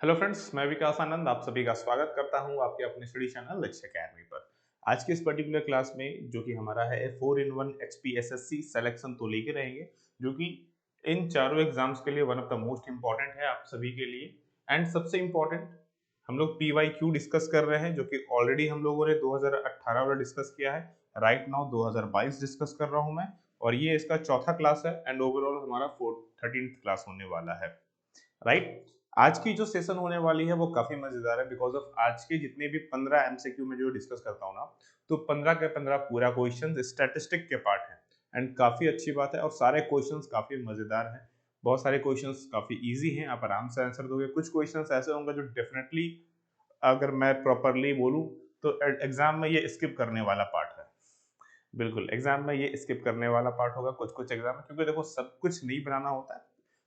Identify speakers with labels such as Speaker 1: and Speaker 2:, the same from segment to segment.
Speaker 1: Hello friends, मैं विकास आनंद आप सभी का स्वागत करता हूं आपके अपने स्टडी चैनल लक्ष्य अकेडमी पर। आज के इस पर्टिकुलर क्लास में जो कि हमारा है 4 in 1 HPSSC सिलेक्शन तो लेके रहेंगे, जो कि इन चारों एग्जाम्स के लिए one of the most important है आप सभी के लिए। एंड सबसे इंपॉर्टेंट हम लोग PYQ डिस्कस कर रहे हैं, जो कि ऑलरेडी हम लोगों ने 2018 वाला डिस्कस किया है। राइट नाउ 2022 डिस्कस कर रहा हूं मैं, और ये इसका चौथा क्लास है एंड ओवरऑल हमारा 13th क्लास होने वाला है। राइट, आज की जो सेशन होने वाली है वो काफी मजेदार है, बिकॉज ऑफ आज के जितने भी 15 MCQ में जो डिस्कस करता हूँ ना, तो 15 के 15 पूरा क्वेश्चन स्टैटिस्टिक के पार्ट है। एंड काफी अच्छी बात है, और सारे क्वेश्चंस काफी मजेदार हैं। बहुत सारे क्वेश्चंस काफी इजी हैं, आप आराम से आंसर दोगे। कुछ क्वेश्चंस ऐसे होंगे जो डेफिनेटली, अगर मैं प्रॉपरली बोलूं, तो एग्जाम में ये स्किप करने वाला पार्ट है। बिल्कुल, एग्जाम में ये स्किप करने वाला पार्ट होगा कुछ कुछ एग्जाम में, क्योंकि देखो सब कुछ नहीं बनाना होता है।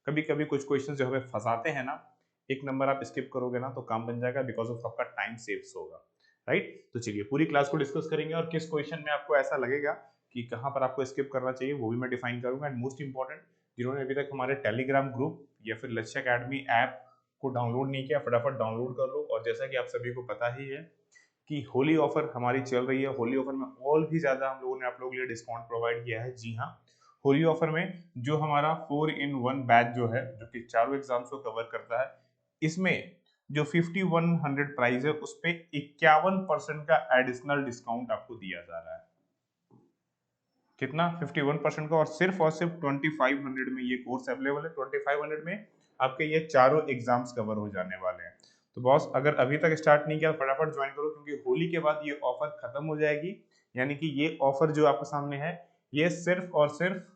Speaker 1: कभी कभी कुछ क्वेश्चन जो हमें फंसाते हैं ना, एक नंबर आप स्किप करोगे ना तो काम बन जाएगा, बिकॉज ऑफ आपका टाइम सेव्स होगा। राइट, तो चलिए पूरी क्लास को डिस्कस करेंगे, और किस क्वेश्चन में आपको ऐसा लगेगा कि कहाँ पर आपको स्किप करना चाहिए वो भी मैं डिफाइन करूंगा। एंड मोस्ट इंपॉर्टेंट, जिन्होंने अभी तक हमारे टेलीग्राम ग्रुप या फिर लक्ष्य अकेडमी ऐप को डाउनलोड नहीं किया, फटाफट डाउनलोड कर लो। और जैसा कि आप सभी को पता ही है कि होली ऑफर हमारी चल रही है। होली ऑफर में और भी ज्यादा हम लोगों ने आप लोगों के लिए डिस्काउंट प्रोवाइड किया है। जी हाँ, होली ऑफर में जो हमारा 4 in 1 बैच जो है, जो कि चारों एग्जाम्स को कवर करता है, इसमें जो 5100 प्राइस है उस पे 51% का एडिशनल डिस्काउंट आपको दिया जा रहा है। कितना? 51% का, और सिर्फ 2500 में ये कोर्स अवेलेबल है। 2500 में आपके ये चारों एग्जाम्स कवर हो जाने वाले हैं। तो बॉस, अगर अभी तक स्टार्ट नहीं किया फटाफट ज्वाइन करो, क्योंकि होली के बाद ये ऑफर खत्म हो जाएगी। यानी कि ये ऑफर जो आपके सामने है, ये सिर्फ और सिर्फ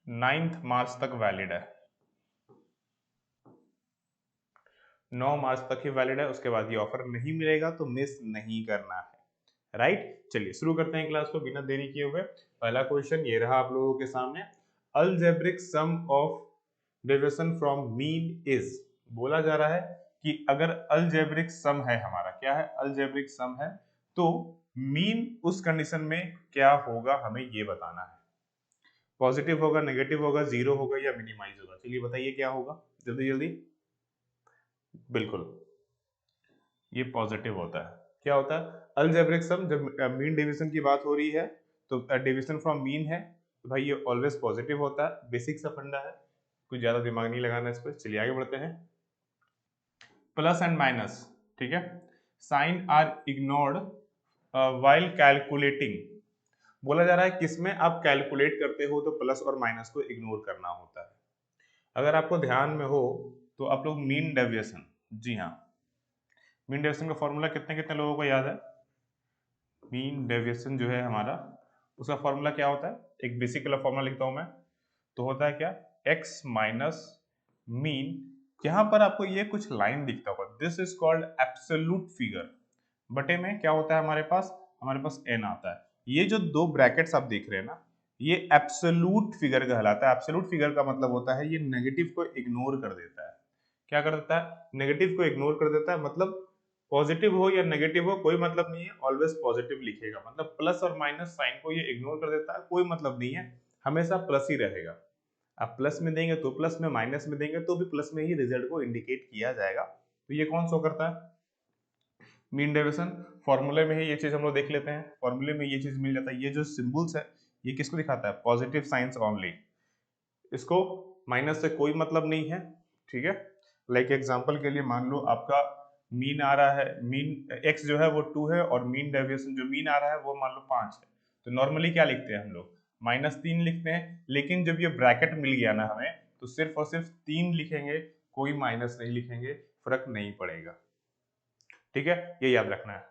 Speaker 1: 9 मार्च तक वैलिड है। 9 मार्च तक ही वैलिड है, उसके बाद ये ऑफर नहीं मिलेगा, तो मिस नहीं करना है। राइट, चलिए शुरू करते हैं क्लास को बिना देरी किए हुए। पहला क्वेश्चन ये रहा आप लोगों के सामने। Algebraic sum of deviation from mean is. बोला जा रहा है कि अगर अलजेब्रिक सम है हमारा, क्या है? अलजेब्रिक सम है, तो मीन उस कंडीशन में क्या होगा हमें ये बताना है। पॉजिटिव होगा, नेगेटिव होगा, जीरो होगा या मिनिमाइज होगा? चलिए बताइए क्या होगा जल्दी जल्दी। बिल्कुल, ये पॉजिटिव होता है। क्या होता है? अलजेब्रिक सम, जब मीन डिवीजन की बात हो रही है, तो डिवीजन फ्रॉम मीन है, तो भाई ये ऑलवेज पॉजिटिव होता है। बेसिक सा फंडा है, कुछ ज्यादा दिमाग नहीं लगाना इस पर। चलिए आगे बढ़ते हैं। प्लस एंड माइनस, ठीक है, sign are ignored while calculating. बोला जा रहा है किसमें आप कैलकुलेट करते हो तो प्लस और माइनस को इग्नोर करना होता है। अगर आपको ध्यान में हो तो आप लोग मीन डेविएशन, जी हाँ, मीन डेविएशन का फॉर्मूला कितने कितने लोगों को याद है? मीन डेविएशन जो है हमारा, उसका फॉर्मूला क्या होता है? एक बेसिक वाला फॉर्मूला लिखता हूं मैं, तो होता है क्या? x minus mean. यहां पर आपको ये कुछ लाइन दिखता होगा, this is called absolute figure. बटे में क्या होता है हमारे पास n आता है। ये जो दो ब्रैकेट्स आप देख रहे हैं ना, ये एब्सोल्यूट फिगर कहलाता है। एब्सोल्यूट फिगर का मतलब होता है ये नेगेटिव को इग्नोर कर देता है। क्या कर देता है? नेगेटिव को इग्नोर कर देता है। मतलब पॉजिटिव हो या नेगेटिव हो कोई मतलब नहीं है, ऑलवेज पॉजिटिव लिखेगा। मतलब प्लस और माइनस साइन को ये इग्नोर कर देता है, कोई मतलब नहीं है, हमेशा प्लस ही रहेगा। आप प्लस में देंगे तो प्लस में, माइनस में देंगे तो भी प्लस में ही रिजल्ट को इंडिकेट किया जाएगा। तो ये कौन शो करता है? Mean deviation. फॉर्मूले में ही ये चीज हम लोग देख लेते हैं, फॉर्मूले में ये चीज मिल जाता है। ये जो सिंबल्स है ये किसको दिखाता है? Positive science only. इसको माइनस से कोई मतलब नहीं है, ठीक है। लाइक एग्जांपल के लिए मान लो आपका मीन आ रहा है, मीन एक्स जो है वो 2 है, और मीन डेविएशन जो मीन आ रहा है वो मान लो 5 है। तो नॉर्मली क्या लिखते हैं हम लोग? -3 लिखते हैं। लेकिन जब ये ब्रैकेट मिल गया ना हमें, तो सिर्फ और सिर्फ 3 लिखेंगे, कोई माइनस नहीं लिखेंगे, फर्क नहीं पड़ेगा। ठीक है, ये याद रखना है।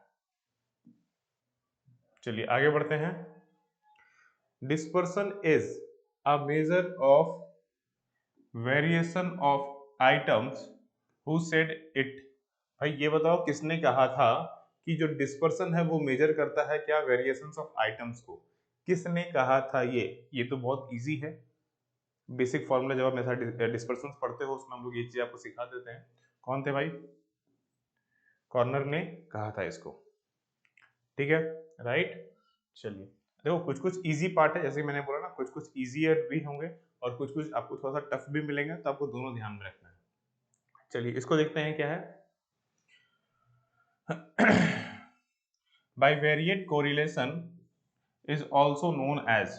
Speaker 1: चलिए आगे बढ़ते हैं। Dispersion is a measure of variation of items, who said it. भाई ये बताओ किसने कहा था कि जो डिस्पर्सन है वो मेजर करता है क्या? वेरिएशंस ऑफ आइटम्स को। किसने कहा था ये तो बहुत इजी है। बेसिक फॉर्मूला जब आप मेथड डिस्पर्सन पढ़ते हो उसमें हम लोग ये चीज आपको सिखा देते हैं। कौन थे भाई? कॉर्नर ने कहा था इसको, ठीक है। राइट, चलिए देखो कुछ कुछ इजी पार्ट है, जैसे मैंने बोला ना, कुछ कुछ इजी भी होंगे और कुछ कुछ आपको थोड़ा सा टफ भी मिलेंगे, तो आपको दोनों ध्यान में रखना है। चलिए इसको देखते हैं क्या है। Bivariate correlation is also known as,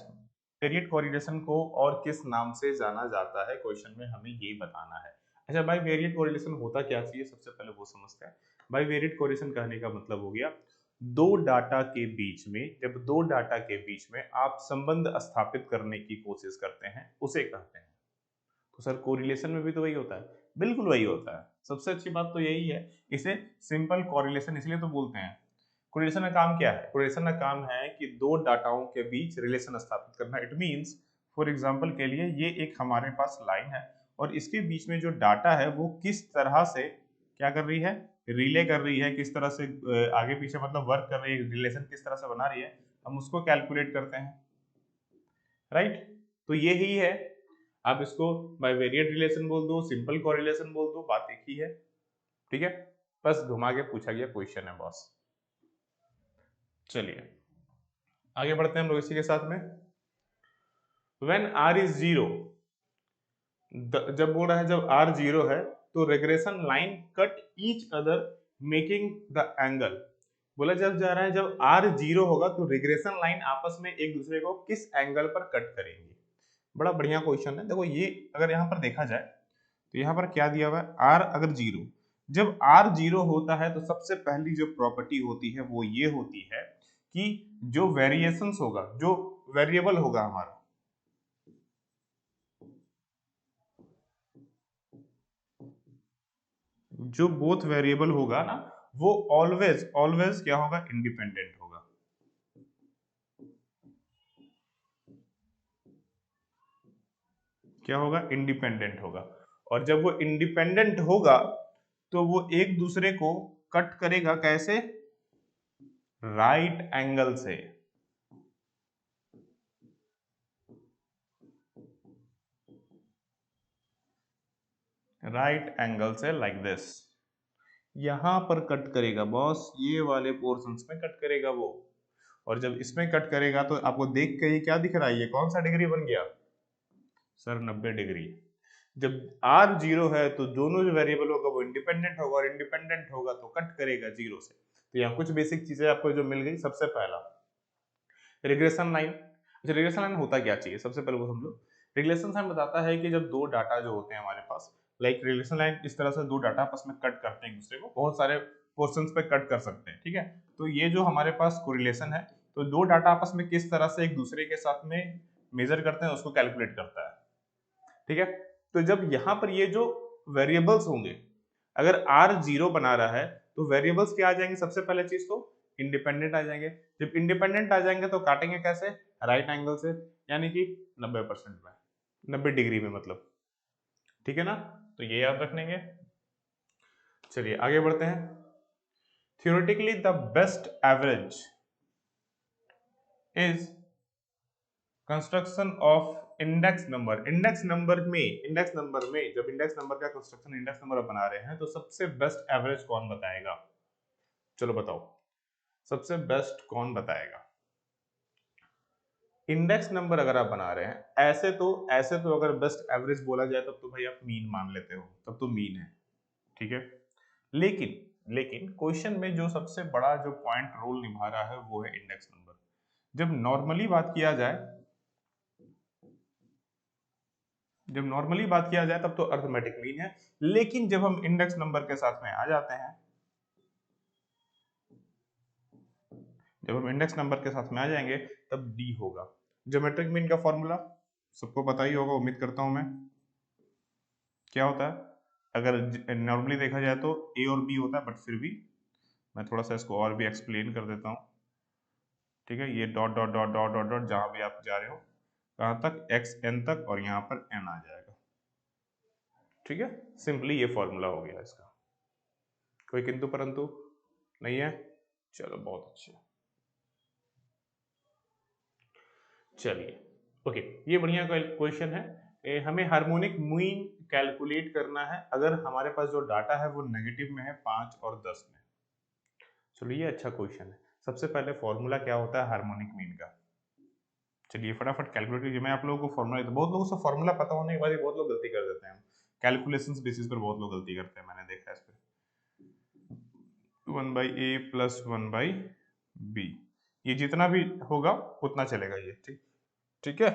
Speaker 1: variate correlation को और किस नाम से जाना जाता है, क्वेश्चन में हमें ये बताना है। अच्छा भाई वेरिएट कोरिलेशन होता क्या चाहिए, सबसे पहले वो समझते हैं। भाई वेरिएट कोरिलेशन कहने का मतलब हो गया दो डाटा के बीच में, जब दो डाटा के बीच में आप संबंध स्थापित करने की कोशिश करते हैं उसे कहते हैं। तो सर कोरिलेशन में भी तो वही होता है, बिल्कुल वही होता है। सबसे अच्छी बात तो यही है, इसे सिंपल कोरिलेशन इसलिए तो बोलते हैं। कोरिलेशन का काम क्या है, कोरिलेशन का काम है कि दो डाटाओं के बीच रिलेशन स्थापित करना। इट मींस फॉर एग्जांपल के लिए ये एक हमारे पास लाइन है और इसके बीच में जो डाटा है वो किस तरह से क्या कर रही है, रिले कर रही है, किस तरह से आगे पीछे मतलब वर्क कर रही है, रिलेशन किस तरह से बना रही है, हम उसको कैलकुलेट करते हैं, राइट। तो यही है, आप इसको बाइवेरिएट रिलेशन बोल दो, सिंपल कोरिलेशन बोल दो, बात एक ही है, ठीक है। बस घुमा के पूछा गया क्वेश्चन है बॉस। चलिए आगे बढ़ते हैं हम लोग इसी के साथ में। व्हेन r इज जीरो, जब बोल रहा है जब r जीरो है तो regression line cut each other making the angle. बोला जब जा रहा है जब r जीरो होगा तो रिग्रेशन लाइन आपस में एक दूसरे को किस एंगल पर कट करेंगे। बड़ा बढ़िया क्वेश्चन है। देखो ये अगर यहाँ पर देखा जाए तो यहाँ पर क्या दिया हुआ है, r अगर जीरो, जब r जीरो होता है तो सबसे पहली जो प्रॉपर्टी होती है वो ये होती है कि जो वेरिएशंस होगा, जो वेरिएबल होगा हमारा, जो बोथ वेरिएबल होगा ना, वो ऑलवेज ऑलवेज क्या होगा, इंडिपेंडेंट होगा। क्या होगा, इंडिपेंडेंट होगा। और जब वो इंडिपेंडेंट होगा तो वो एक दूसरे को कट करेगा कैसे, राइट एंगल से। राइट एंगल से लाइक दिस, यहां पर कट करेगा बॉस, ये वाले पोर्शंस में कट करेगा वो। और जब इसमें कट करेगा तो आपको देख के ये क्या दिख रहा है, ये कौन सा डिग्री बन गया सर, 90 डिग्री। जब r जीरो है तो दोनों जो वेरिएबल होगा वो इंडिपेंडेंट होगा, और इंडिपेंडेंट होगा तो कट करेगा जीरो से। तो यहाँ कुछ बेसिक चीजें आपको जो मिल गई, सबसे पहला रिग्रेशन लाइन। अच्छा रिग्रेशन लाइन होता क्या चाहिए, सबसे पहले वो समझो। रिग्रेशन लाइन बताता है कि जब दो डाटा जो होते हैं हमारे पास, लाइक रिग्रेशन लाइन इस तरह से दो डाटा आपस में कट करते हैं एक दूसरे को, बहुत सारे पोर्शंस पे कट कर सकते हैं, ठीक है। तो ये जो हमारे पास कोरिलेशन है, तो दो डाटा आपस में किस तरह से एक दूसरे के साथ में मेजर करते हैं उसको कैलकुलेट करता है, ठीक है। तो जब यहाँ पर ये जो वेरिएबल्स होंगे, अगर r जीरो बना रहा है तो वेरिएबल्स क्या आ जाएंगे, सबसे पहले चीज तो इंडिपेंडेंट आ जाएंगे। जब इंडिपेंडेंट आ जाएंगे तो काटेंगे कैसे, राइट एंगल से, यानी कि 90% में, 90 डिग्री में मतलब, ठीक है ना। तो ये याद रखेंगे। चलिए आगे बढ़ते हैं। Theoretically the best average is construction of index number. Index number में जब इंडेक्स नंबर का कंस्ट्रक्शन इंडेक्स नंबर बना रहे हैं तो सबसे बेस्ट एवरेज कौन बताएगा, चलो बताओ, सबसे बेस्ट कौन बताएगा। इंडेक्स नंबर अगर आप बना रहे हैं, ऐसे तो अगर बेस्ट एवरेज बोला जाए तब तो भाई आप मीन मान लेते हो, तब तो मीन है, ठीक है। लेकिन लेकिन क्वेश्चन में जो सबसे बड़ा जो पॉइंट रोल निभा रहा है वो है इंडेक्स नंबर। जब नॉर्मली बात किया जाए, तब तो अर्थमेटिक मीन है। लेकिन जब हम इंडेक्स नंबर के साथ में आ जाते हैं, जब हम इंडेक्स नंबर के साथ में आ जाएंगे तब डी होगा। ज्योमेट्रिक मीन का फॉर्मूला सबको पता ही होगा, उम्मीद करता हूं मैं। क्या होता है, अगर नॉर्मली देखा जाए तो ए और बी होता है, बट फिर भी मैं थोड़ा सा इसको और भी एक्सप्लेन कर देता हूँ, ठीक है। ये dot dot dot dot dot dot जहां भी आप जा रहे हो, कहां तक, एक्स एन तक, और यहाँ पर एन आ जाएगा, ठीक है। सिंपली ये फॉर्मूला हो गया इसका, कोई किंतु परंतु नहीं है। चलो बहुत अच्छा, चलिए ओके, ये बढ़िया क्वेश्चन है। हमें हार्मोनिक मीन कैलकुलेट करना है अगर हमारे पास जो डाटा है वो नेगेटिव में है 5 और 10 में। चलो ये अच्छा क्वेश्चन है। सबसे पहले फॉर्मूला क्या होता है हार्मोनिक मीन का, चलिए फटाफट कैलकुलेट कीजिए। मैं आप लोगों को फॉर्मूला, तो बहुत लोगों से फॉर्मूला पता होने के बाद बहुत लोग गलती कर देते हैं, कैलकुलेशंस बेसिस पर बहुत लोग गलती करते हैं, मैंने देखा है इस पे। 1/a प्लस 1/b, ये जितना भी होगा उतना चलेगा ये, ठीक ठीक है।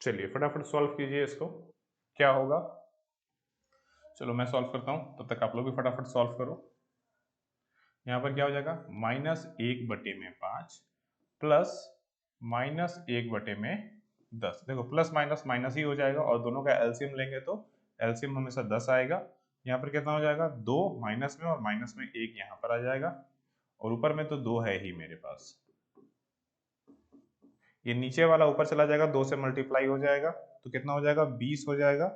Speaker 1: चलिए फटाफट सॉल्व कीजिए इसको, क्या होगा। चलो मैं सॉल्व करता हूँ, तब तक आप लोग भी फटाफट सॉल्व करो। यहाँ पर क्या हो जाएगा, -1/5 प्लस -1/10। देखो प्लस माइनस माइनस ही हो जाएगा, और दोनों का एलसीएम लेंगे तो एलसीएम हमेशा 10 आएगा। यहाँ पर कितना हो जाएगा, 2 माइनस में और माइनस में 1 यहाँ पर आ जाएगा, और ऊपर में तो 2 है ही मेरे पास। ये नीचे वाला ऊपर चला जाएगा, 2 से मल्टीप्लाई हो जाएगा, तो कितना हो जाएगा, 20 हो जाएगा।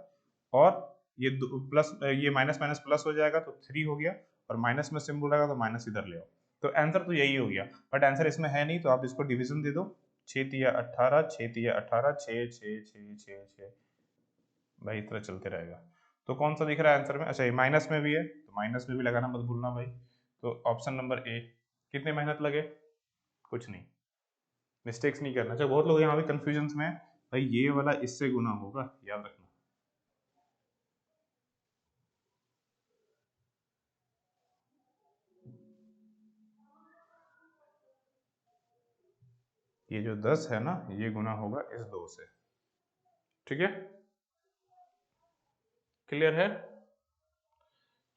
Speaker 1: और ये प्लस, ये माइनस माइनस प्लस हो जाएगा तो 3 हो गया, और माइनस में सिंबल रहेगा तो माइनस इधर ले आओ। तो आंसर तो यही हो गया, बट आंसर इसमें है नहीं, तो आप इसको डिवीजन दे दो। 6 तिया 18, 6 तिया 18, 6 6 6 6 6, भाई इस तरह चलते रहेगा। तो कौन सा दिख रहा है आंसर में, अच्छा ये माइनस में भी है, तो माइनस में भी लगाना मत भूलना भाई। तो ऑप्शन नंबर ए। कितने मेहनत लगे, कुछ नहीं, मिस्टेक्स नहीं करना। अच्छा बहुत लोग यहाँ पे कंफ्यूजन में है, भाई ये वाला इससे गुना होगा, याद रखना। ये जो 10 है ना, ये गुना होगा इस 2 से, ठीक है, क्लियर है।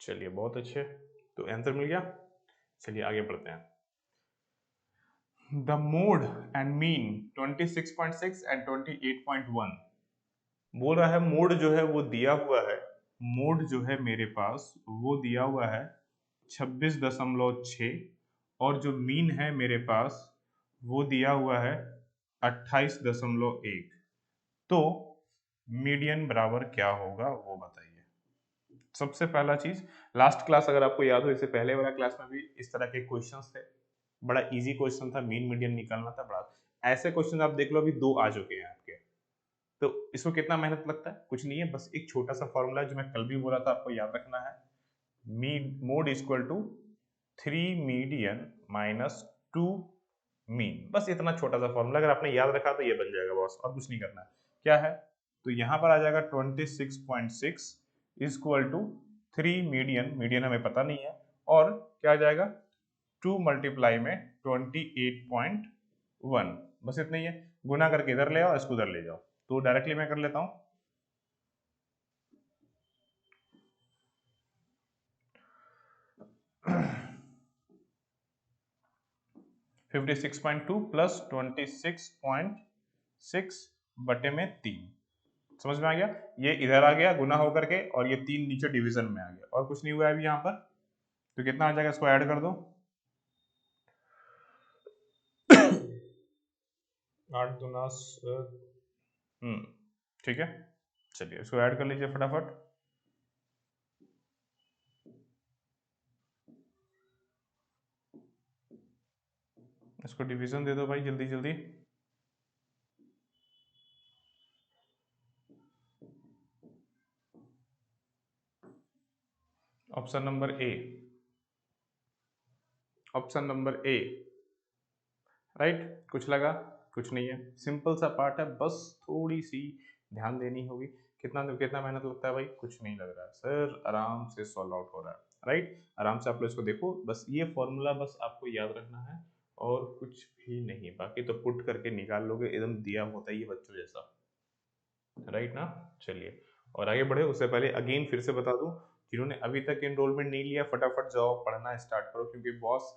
Speaker 1: चलिए बहुत अच्छे, तो आंसर मिल गया। चलिए आगे बढ़ते हैं। The mode and mean 26.6 and 28.1। बोल रहा है मोड जो है वो दिया हुआ है, मोड जो है मेरे पास वो दिया हुआ है 26.6, और जो मीन है मेरे पास वो दिया हुआ है 28.1। तो मीडियन बराबर क्या होगा वो बताइए। सबसे पहला चीज, लास्ट क्लास अगर आपको याद हो, इससे पहले वाला क्लास में भी इस तरह के क्वेश्चंस थे, बड़ा इजी क्वेश्चन था, मीन मीडियन निकालना था, बड़ा ऐसे क्वेश्चन आप देख लो, अभी 2 आ चुके हैं आपके। तो इसको कितना मेहनत लगता है, कुछ नहीं है, बस एक छोटा सा फॉर्मूला जो मैं कल भी बोला था, आपको याद रखना है। Mode equal to 3 median minus 2 mean, बस इतना छोटा सा फॉर्मूला अगर आपने याद रखा तो ये बन जाएगा बॉस, और कुछ नहीं करना है। क्या है, तो यहाँ पर आ जाएगा 26.6 इक्वल टू 3 मीडियन, मीडियन हमें पता नहीं है, और क्या आ जाएगा 2 मल्टीप्लाई में 28.1, बस इतना ही है। गुना करके इधर ले आओ, इसको इधर ले जाओ, तो डायरेक्टली मैं कर लेता हूँ। 56.2 प्लस 26.6 बटे में 3, समझ में आ गया। ये इधर आ गया गुना होकर के, और ये 3 नीचे डिवीजन में आ गया, और कुछ नहीं हुआ है अभी यहाँ पर। तो कितना आ जाएगा, इसको ऐड कर दो। 8 दूना, ठीक है। चलिए इसको ऐड कर लीजिए फटाफट। इसको डिवीजन दे दो भाई जल्दी जल्दी। Option number A, option number A, right. कुछ लगा, कुछ नहीं है, सिंपल सा पार्ट है, बस थोड़ी सी ध्यान देनी होगी। कितना कितना मेहनत लगता है भाई, कुछ नहीं लग रहा है सर, आराम से सॉल्व आउट हो रहा है, राइट। आराम से आप लोग इसको देखो, बस ये फॉर्मूला बस आपको याद रखना है, और कुछ भी नहीं, बाकी तो पुट करके निकाल लोगे, एकदम दिया होता है ये बच्चों जैसा, राइट ना। चलिए और आगे बढ़े उससे पहले अगेन फिर से बता दूं, जिन्होंने अभी तक एनरोलमेंट नहीं लिया फटाफट जाओ पढ़ना स्टार्ट करो, क्योंकि बॉस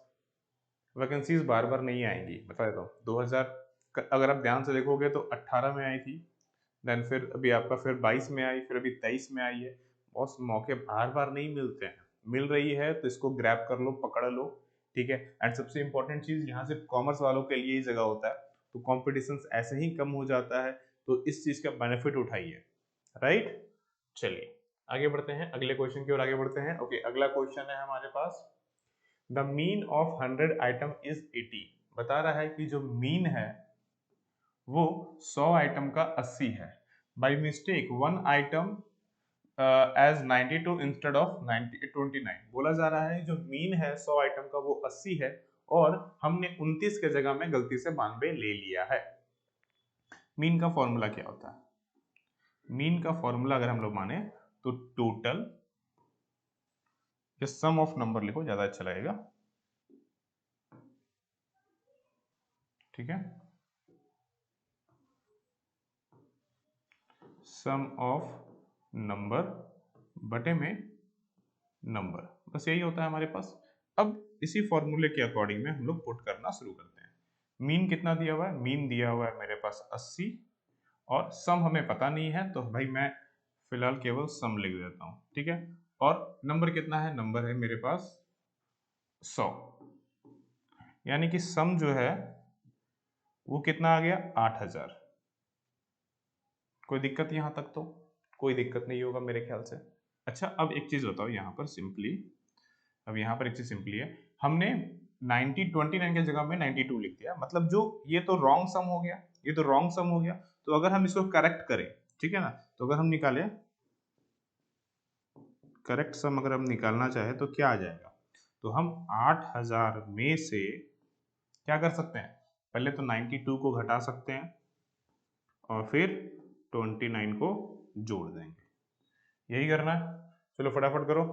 Speaker 1: वैकेंसीज बार बार नहीं आएंगी, बता देता हूँ। 2000 अगर आप ध्यान से देखोगे तो 18 में आई थी, देन फिर अभी आपका फिर 22 में आई, फिर अभी 23 में आई है। बॉस मौके बार बार नहीं मिलते हैं, मिल रही है तो इसको ग्रैब कर लो, पकड़ लो, ठीक है। एंड सबसे इंपॉर्टेंट चीज, यहाँ सिर्फ कॉमर्स वालों के लिए ही जगह होता है, तो कॉम्पिटिशन ऐसे ही कम हो जाता है, तो इस चीज का बेनिफिट उठाइए, राइट। चलिए आगे बढ़ते हैं, अगले क्वेश्चन की ओर आगे बढ़ते हैं। ओके अगला क्वेश्चन है हमारे पास, the mean of 100 item is 80। बता रहा है कि जो मीन है वो 100 आइटम का 80 है। By mistake one item as 92 instead of 29। बोला जा रहा है जो मीन है 100 आइटम का वो 80 है, और हमने 29 के जगह में गलती से 92 ले लिया है। मीन का फॉर्मूला क्या होता है? मीन का फॉर्मूला अगर हम लोग माने तो टोटल, या सम ऑफ नंबर लिखो ज्यादा अच्छा लगेगा, ठीक है, सम ऑफ नंबर बटे में नंबर, बस यही होता है हमारे पास। अब इसी फॉर्मूले के अकॉर्डिंग में हम लोग पुट करना शुरू करते हैं। मीन कितना दिया हुआ है? मीन दिया हुआ है मेरे पास 80, और सम हमें पता नहीं है तो भाई मैं फिलहाल केवल सम लिख देता हूँ, ठीक है। और नंबर कितना है? नंबर है मेरे पास 100, यानी कि सम जो है वो कितना आ गया? 8000। कोई दिक्कत यहाँ तक? तो कोई दिक्कत नहीं होगा मेरे ख्याल से। अच्छा, अब एक चीज बताओ यहाँ पर सिंपली, अब यहाँ पर एक चीज सिंपली है, हमने 29 की जगह में 92 लिख दिया, मतलब जो ये तो रॉन्ग सम हो गया, ये तो रॉन्ग सम हो गया। तो अगर हम इसको करेक्ट करें, ठीक है ना, तो अगर हम निकाले करेक्ट सम, अगर हम निकालना चाहे तो क्या आ जाएगा? तो हम 8000 में से क्या कर सकते हैं? पहले तो 92 को घटा सकते हैं और फिर 29 को जोड़ देंगे। यही करना है। चलो फटाफट करो।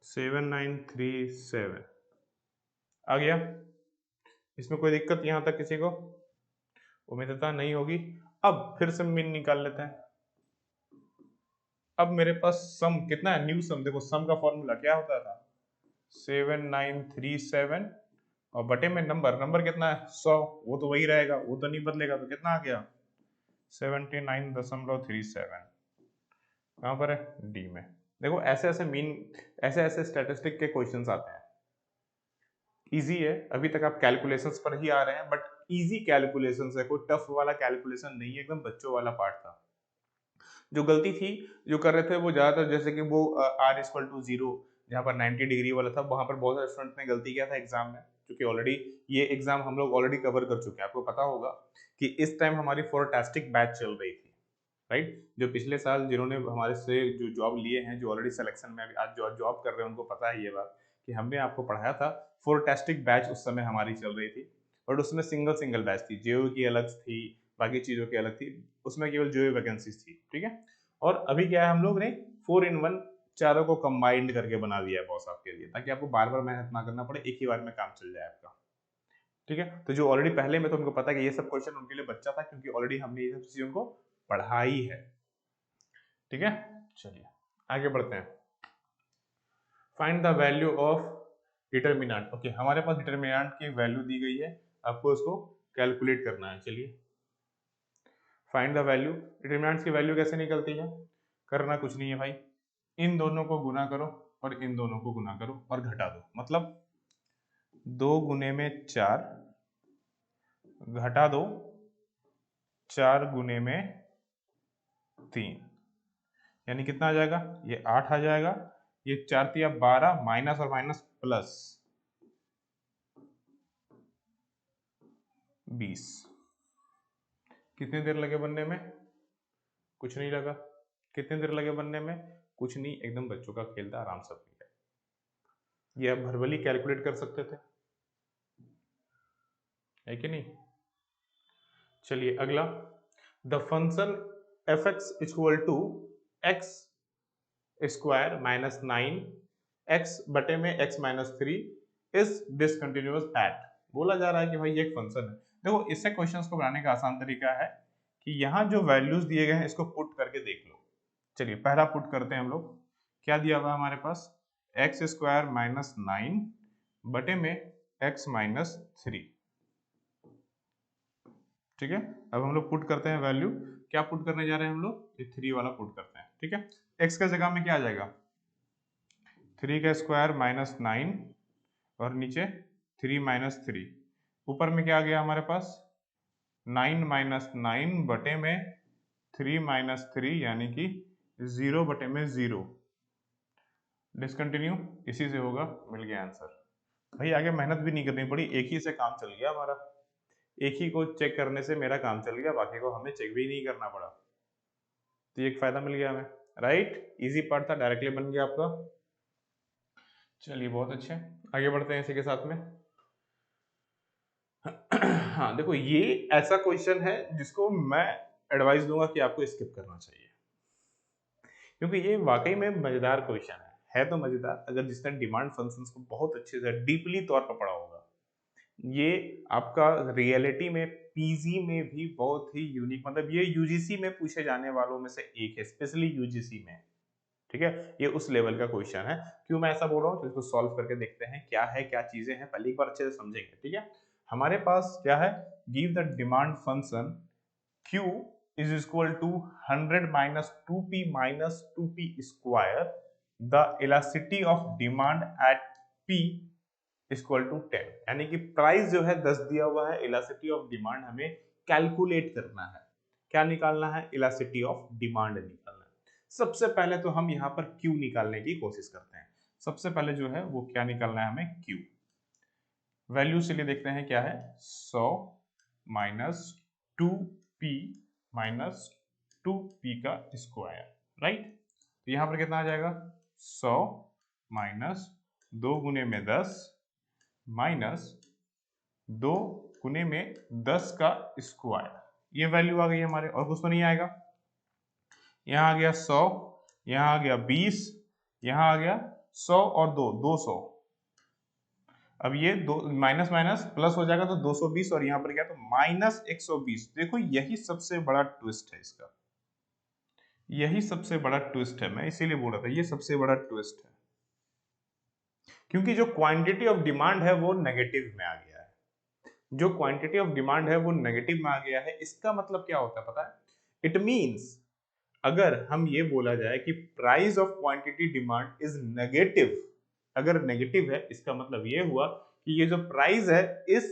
Speaker 1: 7937 आ गया। इसमें कोई दिक्कत यहाँ तक किसी को? उम्मीद था नहीं होगी। अब फिर से मीन निकाल लेते हैं। अब मेरे पास सम कितना है? न्यू सम। देखो सम का फॉर्मूला क्या होता था? 7937 और बटे में नंबर, नंबर कितना है? 100, वो तो वही रहेगा, वो तो नहीं बदलेगा। तो कितना आ गया? 79.37। कहाँ पर है? डी में। देखो ऐसे ऐसे मीन, ऐसे ऐसे स्टैटिस्टिक के क्वेश्चंस आते हैं। इजी है, अभी तक आप कैलकुलेशंस पर ही आ रहे हैं, बट इजी कैलकुलेशंस है, कोई टफ वाला कैलकुलेशन नहीं है, एकदम बच्चों वाला पार्ट था। जो गलती थी जो कर रहे थे वो ज्यादातर, जैसे कि वो r इक्वल टू 0 जहाँ पर 90 डिग्री वाला था, वहां पर बहुत सारे स्टूडेंट ने गलती किया था एग्जाम में, क्योंकि ऑलरेडी ये एग्जाम हम लोग ऑलरेडी कवर कर चुके हैं। आपको पता होगा कि इस टाइम हमारी फोरटास्टिक बैच चल रही थी, राइट। जो पिछले साल जिन्होंने हमारे से जो जॉब लिए हैं, जो ऑलरेडी सिलेक्शन में आज जो जॉब कर रहे हैं, उनको पता है ये बात कि हमने आपको पढ़ाया था। फोरटास्टिक बैच उस समय हमारी चल रही थी, और उसमें सिंगल सिंगल बैच थी, जेओ की अलग थी, बाकी चीजों की अलग थी, उसमें केवल जेओ वैकेंसीज थी, ठीक है। और अभी क्या है, हम लोग ने 4 in 1 चारों को कंबाइंड करके बना दिया है बॉस आपके लिए, ताकि आपको बार बार मेहनत ना करना पड़े, एक ही बार में काम चल जाए आपका, ठीक है। तो जो ऑलरेडी पहले में, तो उनको पता है कि ये सब क्वेश्चन उनके लिए बच्चा था, क्योंकि ऑलरेडी हमने ये सब चीजें उनको पढ़ाई है, ठीक है। चलिए आगे बढ़ते हैं। Find the value of determinant. Okay, हमारे पास डिटर्मिनेंट की वैल्यू दी गई है, आपको उसको कैलकुलेट करना है। चलिए फाइंड द वैल्यू। डिटर्मिनेंट्स की वैल्यू कैसे निकलती है? करना कुछ नहीं है भाई, इन दोनों को गुना करो और इन दोनों को गुना करो और घटा दो, मतलब 2 गुने में 4 घटा दो 4 गुने में 3, यानी कितना आ जाएगा? ये 8 आ जाएगा। ये 4 तिया 12, माइनस और माइनस प्लस 20। कितनी देर लगे बनने में? कुछ नहीं लगा। कितनी देर लगे बनने में? कुछ नहीं, एकदम बच्चों का खेल था, आराम से बन गया। ये आप भरबली कैलकुलेट कर सकते थे, है कि नहीं? चलिए अगला, the function f x equal to x square minus 9 x बटे में x minus 3 is discontinuous at. बोला जा रहा है कि भाई ये एक फंक्शन है। देखो इससे क्वेश्चंस को बनाने का आसान तरीका है कि यहाँ जो वैल्यूज दिए गए हैं इसको पुट करके देख लो। चलिए पहला पुट करते हैं हम लोग। क्या दिया हुआ है हमारे पास? एक्स स्क्वायर माइनस 9 बटे में एक्स माइनस 3, ठीक है। अब हम लोग पुट करते हैं वैल्यू। क्या पुट करने जा रहे हैं हम लोग? ये 3 वाला पुट करते हैं, ठीक है। एक्स का जगह में क्या आ जाएगा? 3 का स्क्वायर माइनस 9 और नीचे 3 माइनस 3, ऊपर में क्या आ गया हमारे पास? 9 माइनस 9 बटे में 3 माइनस 3, यानी कि 0 बटे में 0। डिसकंटिन्यू इसी से होगा, मिल गया आंसर। भाई आगे मेहनत भी नहीं करनी पड़ी, एक ही से काम चल गया हमारा। एक ही को चेक करने से मेरा काम चल गया, बाकी को हमें चेक भी नहीं करना पड़ा। तो एक फायदा मिल गया हमें, राइट। इजी पार्ट था, डायरेक्टली बन गया आपका। चलिए बहुत अच्छे, आगे बढ़ते हैं इसी के साथ में। हाँ देखो, ये ऐसा क्वेश्चन है जिसको मैं एडवाइस दूंगा कि आपको स्किप करना चाहिए, क्योंकि ये वाकई में मजेदार क्वेश्चन है तो मजेदार, अगर जिसने डिमांड फंक्शंस को बहुत अच्छे से डीपली तौर पर पढ़ा होगा। ये आपका रियलिटी में पीजी में भी बहुत ही यूनिक, मतलब ये यूजीसी में पूछे जाने वालों में से एक है, स्पेशली यूजीसी में। ठीक है, ये उस लेवल का क्वेश्चन है। क्यों मैं ऐसा बोल रहा हूँ, तो इसको सॉल्व करके देखते हैं क्या है, क्या चीजें हैं, पहले एक बार अच्छे से समझेंगे। ठीक है, हमारे पास क्या है, give the demand function q is equal to 100 minus 2p minus 2p square, the elasticity of demand at p equal to 10, यानी कि प्राइस जो है 10 दिया हुआ है, इलास्टिसिटी ऑफ डिमांड हमें कैलकुलेट करना है। क्या निकालना है, इलास्टिसिटी ऑफ डिमांड निकालना है। सबसे पहले तो हम यहाँ पर Q निकालने की कोशिश करते हैं। सबसे पहले जो है वो क्या निकालना है हमें, Q वैल्यू से लिए देखते हैं क्या है, 100 माइनस 2p माइनस 2p का स्क्वायर, राइट। तो यहाँ पर कितना आ जाएगा, 100 माइनस 2 गुने में 10 माइनस 2 गुने में 10 का स्क्वायर, ये वैल्यू आ गई हमारे, और कुछ तो नहीं आएगा। यहाँ आ गया 100, यहाँ आ गया 20, यहाँ आ गया 100 और 2 200। अब ये दो माइनस माइनस प्लस हो जाएगा तो 220, और यहाँ पर क्या, तो माइनस 120। देखो यही सबसे बड़ा ट्विस्ट है इसका, यही सबसे बड़ा ट्विस्ट है, मैं इसीलिए बोल रहा था ये सबसे बड़ा ट्विस्ट है, क्योंकि जो क्वांटिटी ऑफ डिमांड है वो नेगेटिव में आ गया है। जो क्वांटिटी ऑफ डिमांड है वो नेगेटिव में आ गया है, इसका मतलब क्या होता है पता है, इट मींस अगर हम ये बोला जाए कि price of quantity demand is negative, अगर नेगेटिव है इसका मतलब ये हुआ कि ये जो प्राइस है इस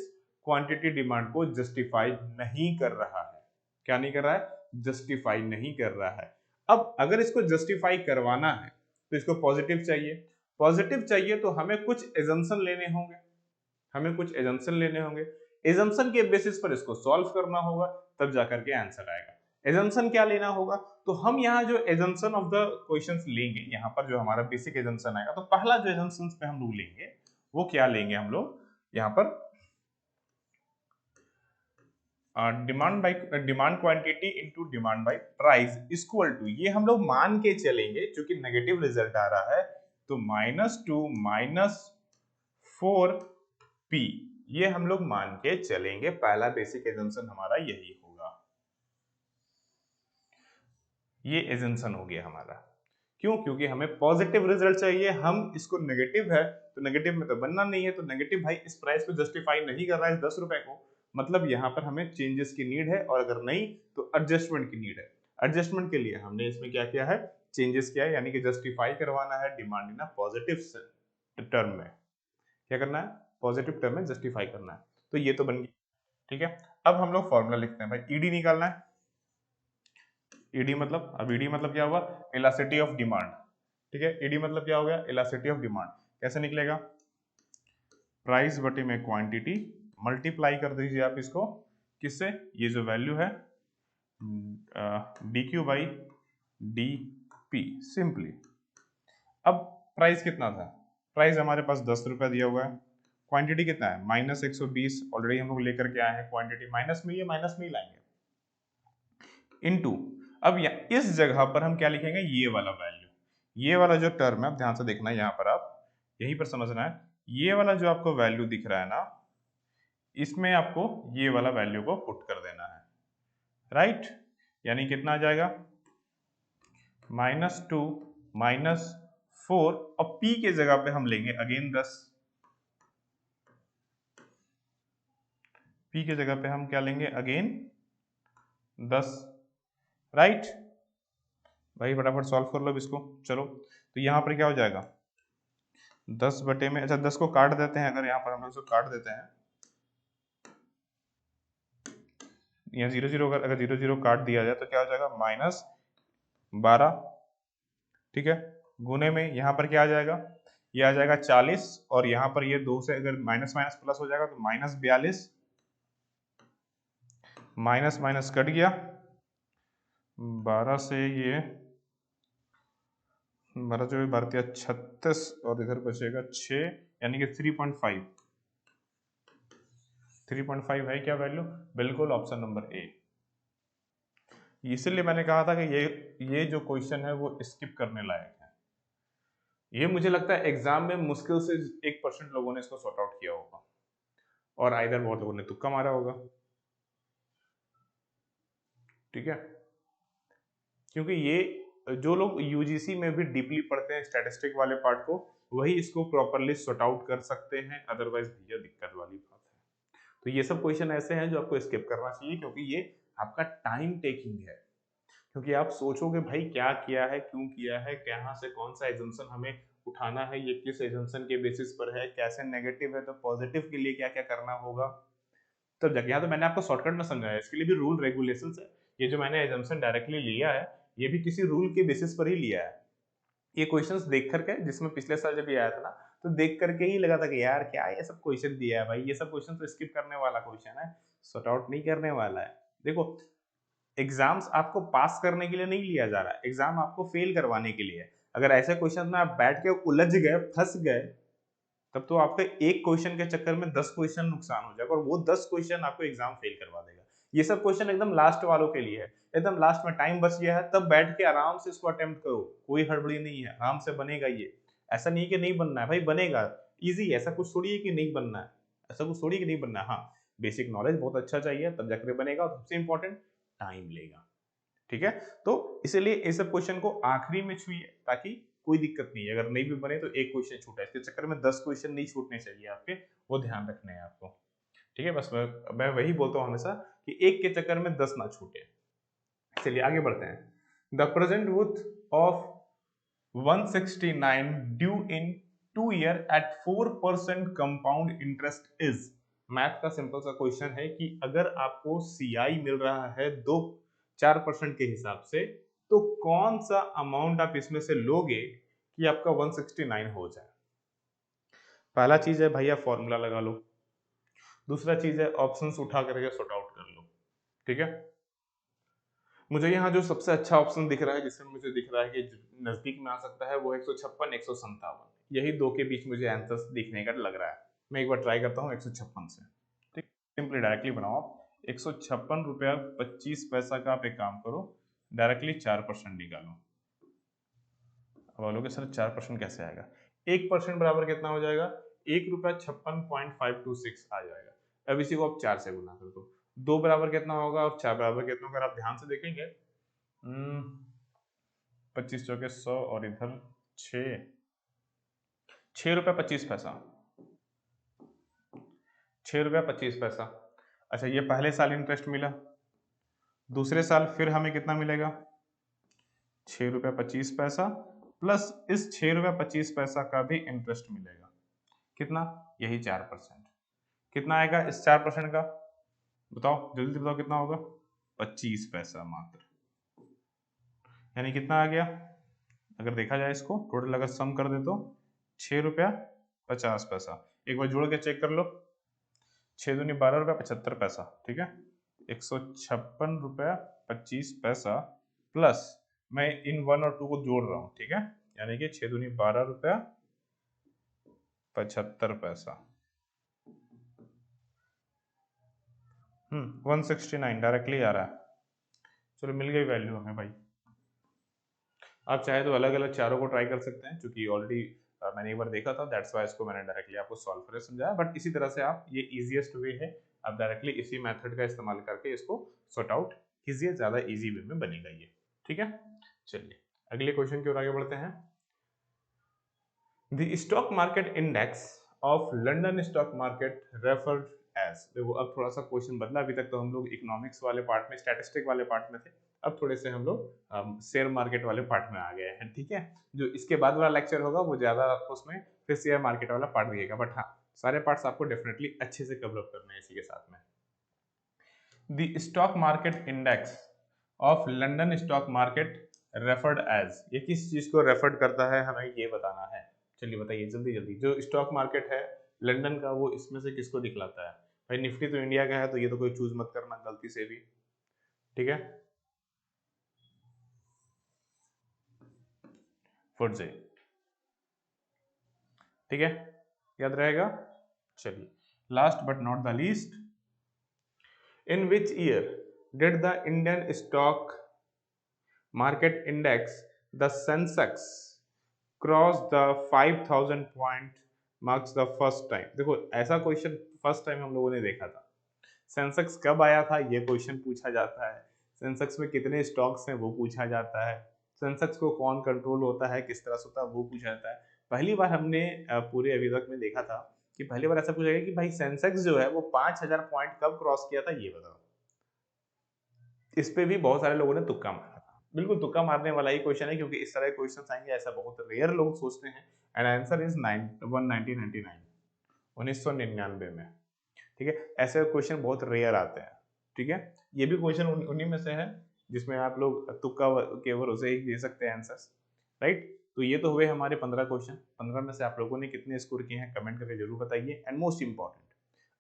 Speaker 1: क्वांटिटी डिमांड को जस्टिफाई नहीं कर रहा है। क्या नहीं कर रहा है, जस्टिफाई नहीं कर रहा है। अब अगर इसको जस्टिफाई करवाना है तो इसको पॉजिटिव चाहिए, पॉजिटिव चाहिए तो हमें कुछ एजम्पशन लेने होंगे, हमें कुछ एजम्पशन लेने होंगे, एजम्पशन के बेसिस पर इसको सॉल्व करना होगा, तब जाकर के आंसर आएगा। एजम्पशन क्या लेना होगा, तो हम यहाँ जो एजम्पशन ऑफ द क्वेश्चंस लेंगे, यहाँ पर जो हमारा बेसिक एजम्पशन आएगा, तो पहला जो एजम्पशन पे हम लोग लेंगे वो क्या लेंगे, हम लोग यहाँ पर demand quantity into demand by price equal to, ये हम लोग मान के चलेंगे क्योंकि नेगेटिव रिजल्ट आ रहा है, तो -2 माइनस 4p, ये हम लोग मान के चलेंगे। पहला बेसिक एजम्पशन हमारा यही होगा, ये एजम्पशन हो गया हमारा। क्यों, क्योंकि हमें पॉजिटिव रिजल्ट चाहिए, हम इसको नेगेटिव है तो नेगेटिव में तो बनना नहीं है, तो नेगेटिव भाई इस प्राइस को जस्टिफाई नहीं कर रहा है 10 रुपए को, मतलब यहाँ पर हमें चेंजेस की नीड है, और अगर नहीं तो एडजस्टमेंट की नीड है। एडजस्टमेंट के लिए हमने इसमें क्या किया है, चेंजेस किया है, यानी कि जस्टिफाई करवाना है डिमांड इन पॉजिटिव टर्म में। क्या करना है, पॉजिटिव टर्म में जस्टिफाई करना है, तो ये तो बन गई। ठीक है, अब हम लोग फॉर्मूला लिखते हैं भाई, ईडी निकालना है। ईडी मतलब, अब ईडी मतलब क्या हुआ, इलास्टिसिटी ऑफ डिमांड। ठीक है, ईडी मतलब क्या हो गया, इलास्टिसिटी ऑफ डिमांड। कैसे निकलेगा, प्राइस बटे में क्वांटिटी, मल्टीप्लाई कर दीजिए आप इसको किससे, ये जो वैल्यू है D Q by D P simply. अब प्राइस कितना था, प्राइस हमारे पास 10 रुपया दिया हुआ है, क्वांटिटी कितना है -120, ऑलरेडी हम लोग लेकर के आए हैं क्वांटिटी, माइनस में ही लाएंगे, इनटू, अब इस जगह पर हम क्या लिखेंगे, ये वाला वैल्यू, ये वाला जो टर्म है, आप ध्यान से देखना है यहाँ पर, आप यहीं पर समझना है, ये वाला जो आपको वैल्यू दिख रहा है ना, इसमें आपको ये वाला वैल्यू को पुट कर देना है, राइट। यानी कितना आ जाएगा, -2 -4, और p के जगह पे हम लेंगे अगेन 10, p के जगह पे हम क्या लेंगे, अगेन 10, राइट। भाई फटाफट सॉल्व कर लो अब इसको, चलो। तो यहाँ पर क्या हो जाएगा, 10 बटे में, अच्छा 10 को काट देते हैं, अगर यहाँ पर हम लोग इसको काट देते हैं, यहाँ 0 0, अगर 0 0 काट दिया जाए तो क्या हो जाएगा, -12। ठीक है, गुने में यहाँ पर क्या आ जाएगा, ये आ जाएगा 40, और यहाँ पर ये 2 से अगर माइनस माइनस प्लस हो जाएगा तो -42, माइनस माइनस कट गया, 12 से ये भारत भारतीय 36 और इधर बचेगा 6, यानी कि 3.5। 3.5 है क्या वैल्यू? बिल्कुल ऑप्शन नंबर ए। इसीलिए मैंने कहा था कि ये जो क्वेश्चन है वो स्किप करने लायक है। ये मुझे लगता है एग्जाम में मुश्किल से 1% लोगों ने इसको सॉर्ट आउट किया होगा, और आइदर बहुत लोगों ने तुक्का मारा होगा। ठीक है, क्योंकि ये जो लोग यूजीसी में भी डीपली पढ़ते हैं स्टैटिस्टिक वाले पार्ट को, वही इसको प्रॉपरली सॉर्ट आउट कर सकते हैं, अदरवाइज भैया दिक्कत वाली बात है। तो ये सब क्वेश्चन ऐसे हैं जो आपको स्किप करना चाहिए, क्योंकि ये आपका टाइम टेकिंग है। क्योंकि आप सोचोगे भाई क्या किया है, क्यों किया है, कहाँ से कौन सा एजम्पशन हमें उठाना है, ये किस एजम्पशन के बेसिस पर है, कैसे नेगेटिव है तो पॉजिटिव के लिए क्या क्या करना होगा, तब जाके। यहाँ तो मैंने आपको शॉर्टकट में समझाया, इसके लिए भी रूल रेगुलेशंस है। ये जो मैंने एजम्पशन डायरेक्टली लिया है, ये भी किसी रूल के बेसिस पर ही लिया है। ये क्वेश्चंस देख करके, जिसमें पिछले साल जब ये आया था ना, तो देख करके ही लगा था कि यार क्या ये सब क्वेश्चन दिया है भाई, ये सब क्वेश्चन तो स्किप करने वाला क्वेश्चन है, सॉर्ट आउट नहीं करने वाला है। देखो, एग्जाम्स आपको पास करने के लिए नहीं लिया जा रहा है, एग्जाम आपको फेल करवाने के लिए। अगर ऐसे क्वेश्चन में आप बैठ के उलझ गए, फंस गए, तब तो आपके एक क्वेश्चन के चक्कर में 10 क्वेश्चन नुकसान हो जाएगा, और वो 10 क्वेश्चन आपको एग्जाम फेल करवा देगा। ये सब क्वेश्चन एकदम लास्ट वालों के लिए है, एकदम लास्ट में टाइम बच गया है, तब बैठ के आराम से इसको अटेम्प्ट करो, कोई हड़बड़ी नहीं है, आराम से बनेगा ये। ऐसा नहीं कि नहीं बनना है भाई, बनेगा, इजी है, ऐसा कुछ थोड़ी है कि नहीं बनना है, ऐसा कुछ थोड़ी कि नहीं बनना है। हाँ, बेसिक नॉलेज बहुत अच्छा चाहिए, तब जाकर बनेगा, और सबसे इंपॉर्टेंट टाइम लेगा। ठीक है, तो इसीलिए इस सब क्वेश्चन को आखिरी में छुइए, ताकि कोई दिक्कत नहीं है, अगर नहीं भी बने तो एक क्वेश्चन छूटा, इसके चक्कर में 10 क्वेश्चन नहीं छूटने चाहिए आपके, वो ध्यान रखने हैं आपको। ठीक है, बस मैं वही बोलता हूँ हमेशा कि एक के चक्कर में 10 ना छूटे। चलिए आगे बढ़ते हैं। The present worth of 169 due in 2 year at 4% compound interest is. Math का सिंपल सा क्वेश्चन है कि अगर आपको सीआई मिल रहा है 4% के हिसाब से, तो कौन सा अमाउंट आप इसमें से लोगे कि आपका 169 हो जाए। पहला चीज है भैया फॉर्मूला लगा लो, दूसरा चीज है ऑप्शंस उठा करके सॉर्ट आउट कर लो। ठीक है, मुझे यहाँ जो सबसे अच्छा ऑप्शन दिख रहा है, जिसमें मुझे दिख रहा है कि नजदीक में आ सकता है, वो 156, 157, यही दो के बीच मुझे आंसर दिखने का लग रहा है। मैं एक बार ट्राई करता हूँ 156 से। ठीक, सिंपली डायरेक्टली बनाओ आप। 156 रुपया 25 पैसा का आप एक काम करो, डायरेक्टली 4% निकालो। अब बोलोगे सर 4% कैसे आएगा? 1% बराबर कितना हो जाएगा? 1 रुपया 56.526 आ जाएगा। अब इसी को आप 4 से गुना कर दो, 2 बराबर कितना होगा और 4 बराबर कितना होगा, अगर आप ध्यान से देखेंगे, 25 चौके 100 और इधर 6, 6 रुपया 25 पैसा, 6 रुपया 25 पैसा। अच्छा, ये पहले साल इंटरेस्ट मिला, दूसरे साल फिर हमें कितना मिलेगा? 6 रुपया 25 पैसा, प्लस इस 6 रुपया 25 पैसा का भी इंटरेस्ट मिलेगा। कितना? यही 4%। कितना आएगा इस 4% का? बताओ जल्दी बताओ कितना होगा? 25 पैसा मात्र। यानी कितना आ गया? अगर देखा जाए इसको टोटल अगर सम कर दे तो 6 रुपया 50 पैसा। एक बार जोड़ के चेक कर लो, 6 दूनी 12 रुपया 75 पैसा। ठीक है, 156 रुपया 25 पैसा प्लस मैं इन 1 और 2 को जोड़ रहा हूँ। ठीक है, यानी कि 6 दूनी 12 रुपया 75 पैसा। 169 डायरेक्टली आ रहा है। चलो मिल गई वैल्यू हमें भाई। आप चाहे तो अलग अलग चारों को ट्राई कर सकते हैं, क्योंकि ऑलरेडी मैंने एक बार देखा था, दैट्स वाई इसको मैंने डायरेक्टली आपको सॉल्व करके समझाया। बट इसी तरह से आप, ये इजीएस्ट वे है, आप डायरेक्टली इसी मेथड का इस्तेमाल करके इसको सॉर्ट आउट कीजिए, ज्यादा इजी वे में बनेगा ये। ठीक है, चलिए अगले क्वेश्चन की ओर आगे बढ़ते हैं। The stock market index of London stock market referred as. देखो अब थोड़ा सा क्वेश्चन बदला, अभी तक तो हम लोग इकोनॉमिक्स वाले पार्ट में, स्टैटिस्टिक वाले पार्ट में थे, अब थोड़े से हम लोग शेयर मार्केट वाले पार्ट में आ गए हैं। ठीक है, जो इसके बाद वाला लेक्चर होगा वो ज्यादा आपको उसमें फिर शेयर मार्केट वाला पार्ट दिखेगा, बट हाँ सारे पार्ट्स आपको डेफिनेटली अच्छे से कवर अप करने हैं इसी के साथ में। The stock market index of London stock market referred as, ये किस चीज को रेफर्ड करता है हमें ये बताना है। चलिए बताइए जल्दी जल्दी, जो स्टॉक मार्केट है लंदन का, वो इसमें से किसको दिखलाता है? भाई निफ्टी तो इंडिया का है, तो ये तो कोई चूज मत करना गलती से भी। ठीक है, फुटजे। ठीक है, याद रहेगा। चलिए, last but not the least, in which year did the Indian stock market index the Sensex cross the 5000 point marks the first time? देखो, ऐसा क्वेश्चन फर्स्ट टाइम हम लोगों ने देखा था। सेंसेक्स कब आया था ये क्वेश्चन पूछा जाता है, सेंसेक्स में कितने स्टॉक्स हैं वो पूछा जाता है, सेंसेक्स को कौन कंट्रोल होता है, किस तरह से होता है वो पूछा जाता है। पहली बार हमने पूरे अभी तक में देखा था कि पहली बार ऐसा पूछा गया कि भाई सेंसेक्स जो है वो 5000 पॉइंट कब क्रॉस किया था, ये बताओ। इस पे भी बहुत सारे लोगों ने तुक्का मारा था। बिल्कुल तुक्का मारने वाला ही क्वेश्चन है, क्योंकि इस तरह के क्वेश्चन आएंगे ऐसा बहुत रेयर लोग सोचते हैं। एंड आंसर इज 1999 में। ठीक है, ऐसे क्वेश्चन बहुत रेयर आते हैं। ठीक है, ये भी क्वेश्चन उन्हीं में से है जिसमें आप लोग तुक्का के भरोसे ही दे सकते हैं आंसर्स। राइट, तो ये तो हुए हमारे 15 क्वेश्चन। 15 में से आप लोगों ने कितने स्कोर किए हैं कमेंट करके जरूर बताइए। एंड मोस्ट इंपॉर्टेंट,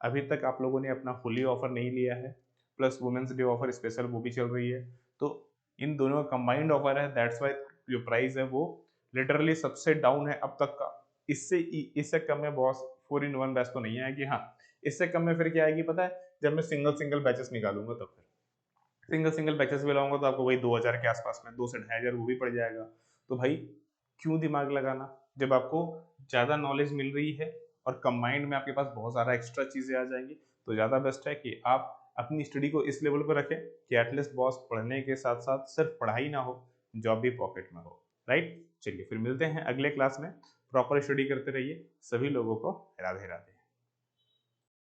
Speaker 1: अभी तक आप लोगों ने अपना फुली ऑफर नहीं लिया है, plus Women's Day offer special वो भी चल रही है, तो इन दोनों का कंबाइंड ऑफर है। दैट्स वाई जो प्राइस है वो लिटरली सबसे डाउन है अब तक का। इससे कम में बॉस 4-in-1 बैच तो नहीं आएगी। हाँ, इससे कम में फिर क्या आएगी पता है, जब मैं सिंगल सिंगल बैचेस निकालूंगा तब फिर सिंगल सिंगल बैचेस भी लाऊंगा तो आपको वही 2000 के आसपास में 2 से 2500 वो भी पड़ जाएगा। तो भाई क्यों दिमाग लगाना, जब आपको ज़्यादा नॉलेज मिल रही है और कंबाइंड में आपके पास बहुत सारा एक्स्ट्रा चीज़ें आ जाएंगी, तो ज़्यादा बेस्ट है कि आप अपनी स्टडी को इस लेवल पर रखें कि एटलीस्ट बॉस पढ़ने के साथ साथ सिर्फ पढ़ाई ना हो, जॉब भी पॉकेट में हो। राइट, चलिए फिर मिलते हैं अगले क्लास में। प्रॉपर स्टडी करते रहिए। सभी लोगों को राधे राधे।